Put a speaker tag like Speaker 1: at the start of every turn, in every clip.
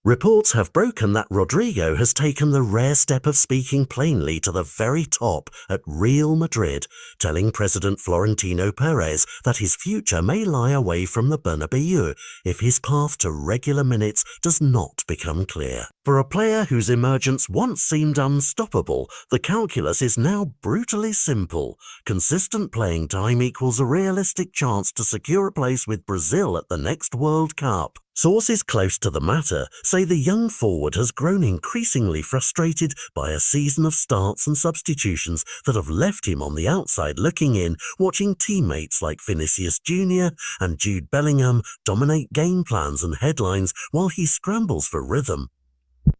Speaker 1: Reports have broken that Rodrygo has taken the rare step of speaking plainly to the very top at Real Madrid, telling President Florentino Perez that his future may lie away from the Bernabeu if his path to regular minutes does not become clear. For a player whose emergence once seemed unstoppable, the calculus is now brutally simple. Consistent playing time equals a realistic chance to secure a place with Brazil at the next World Cup. Sources close to the matter say the young forward has grown increasingly frustrated by a season of starts and substitutions that have left him on the outside looking in, watching teammates like Vinicius Jr. and Jude Bellingham dominate game plans and headlines while he scrambles for rhythm.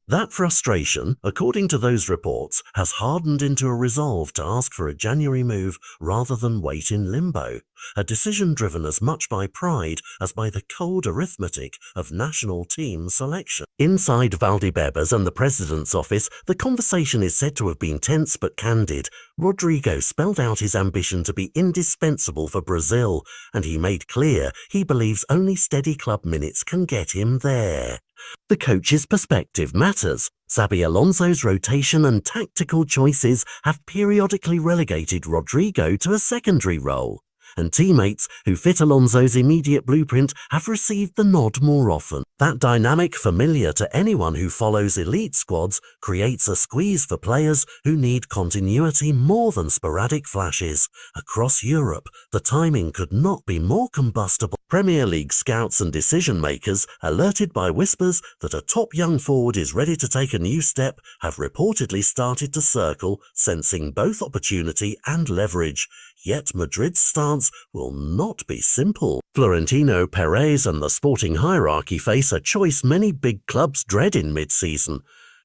Speaker 1: That frustration, according to those reports, has hardened into a resolve to ask for a January move rather than wait in limbo, a decision driven as much by pride as by the cold arithmetic of national team selection. Inside Valdebebas and the president's office, the conversation is said to have been tense but candid. Rodrygo spelled out his ambition to be indispensable for Brazil, and he made clear he believes only steady club minutes can get him there. The coach's perspective matters. Xabi Alonso's rotation and tactical choices have periodically relegated Rodrygo to a secondary role, and teammates who fit Alonso's immediate blueprint have received the nod more often. That dynamic, familiar to anyone who follows elite squads, creates a squeeze for players who need continuity more than sporadic flashes. Across Europe, the timing could not be more combustible. Premier League scouts and decision-makers, alerted by whispers that a top young forward is ready to take a new step, have reportedly started to circle, sensing both opportunity and leverage. Yet Madrid's stance will not be simple. Florentino Perez and the sporting hierarchy face a choice many big clubs dread in mid-season.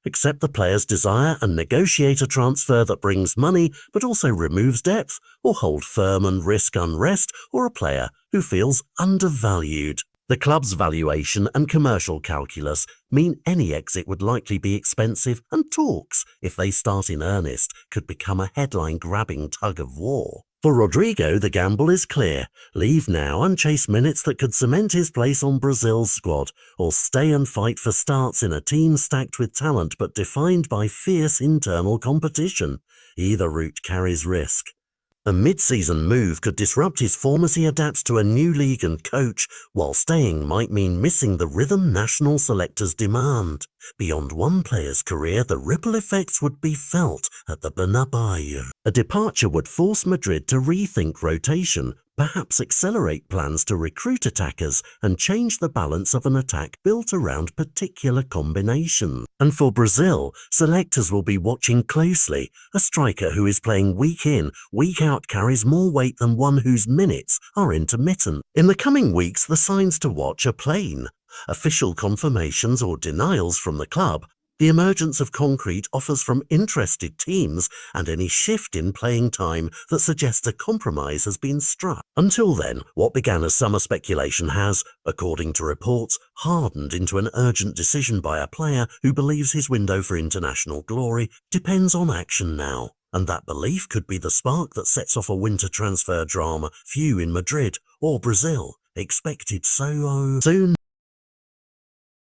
Speaker 1: Accept the player's desire and negotiate a transfer that brings money but also removes depth, or hold firm and risk unrest, or a player who feels undervalued. The club's valuation and commercial calculus mean any exit would likely be expensive, and talks, if they start in earnest, could become a headline-grabbing tug-of-war. For Rodrygo, the gamble is clear. Leave now and chase minutes that could cement his place on Brazil's squad, or stay and fight for starts in a team stacked with talent but defined by fierce internal competition. Either route carries risk. A mid-season move could disrupt his form as he adapts to a new league and coach, while staying might mean missing the rhythm national selectors demand. Beyond one player's career, the ripple effects would be felt at the Bernabeu. A departure would force Madrid to rethink rotation, perhaps accelerate plans to recruit attackers and change the balance of an attack built around particular combinations. And for Brazil, selectors will be watching closely. A striker who is playing week in, week out carries more weight than one whose minutes are intermittent. In the coming weeks, the signs to watch are plain. Official confirmations or denials from the club, the emergence of concrete offers from interested teams, and any shift in playing time that suggests a compromise has been struck. Until then, what began as summer speculation has, according to reports, hardened into an urgent decision by a player who believes his window for international glory depends on action now. And that belief could be the spark that sets off a winter transfer drama few in Madrid or Brazil expected so soon.